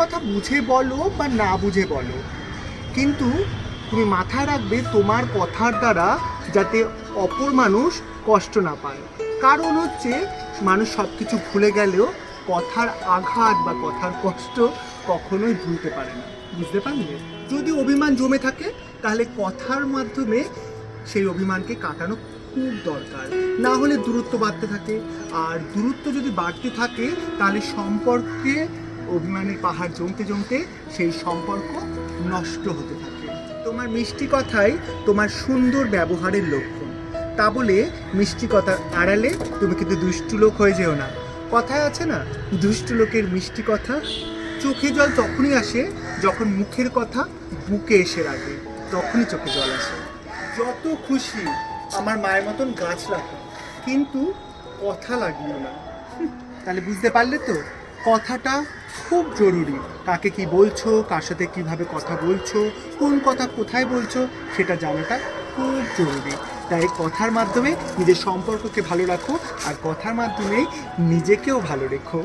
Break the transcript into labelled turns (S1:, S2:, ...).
S1: কথা বুঝে বলো বা না বুঝে বলো, কিন্তু তুমি মাথায় রাখবে তোমার কথার দ্বারা যাতে অপর মানুষ কষ্ট না পায়। কারণ হচ্ছে মানুষ সব কিছু ভুলে গেলেও কথার আঘাত বা কথার কষ্ট কখনোই ভুলতে পারে না। বুঝতে পারলে? যদি অভিমান জমে থাকে তাহলে কথার মাধ্যমে সেই অভিমানকে কাটানো খুব দরকার, না হলে দূরত্ব বাড়তে থাকে। আর দূরত্ব যদি বাড়তে থাকে তাহলে সম্পর্কে অভিমানের পাহাড় জমতে জমতে সেই সম্পর্ক নষ্ট হতে থাকে। তোমার মিষ্টি কথাই তোমার সুন্দর ব্যবহারের লক্ষণ। তা বলে মিষ্টি কথার আড়ালে তুমি কিন্তু দুষ্টু লোক হয়ে যেও না। কথায় আছে না, দুষ্টু লোকের মিষ্টি কথা। চোখে জল তখনই আসে যখন মুখের কথা বুকে এসে লাগে, তখনই চোখে জল আসে। যত খুশি আমার মায়ের মতন গাছ রাখো, কিন্তু কথা লাগিও না। তাহলে বুঝতে পারলে তো, কথাটা খুব জরুরি। কাকে কি বলছো, কার সাথে কিভাবে কথা বলছো, কোন কথা কোথায় বলছো, সেটা জানাটা খুব জরুরি। তাই কথার মাধ্যমে নিজের সম্পর্ককে ভালো রাখো, আর কথার মাধ্যমে নিজেকেও ভালো রেখো।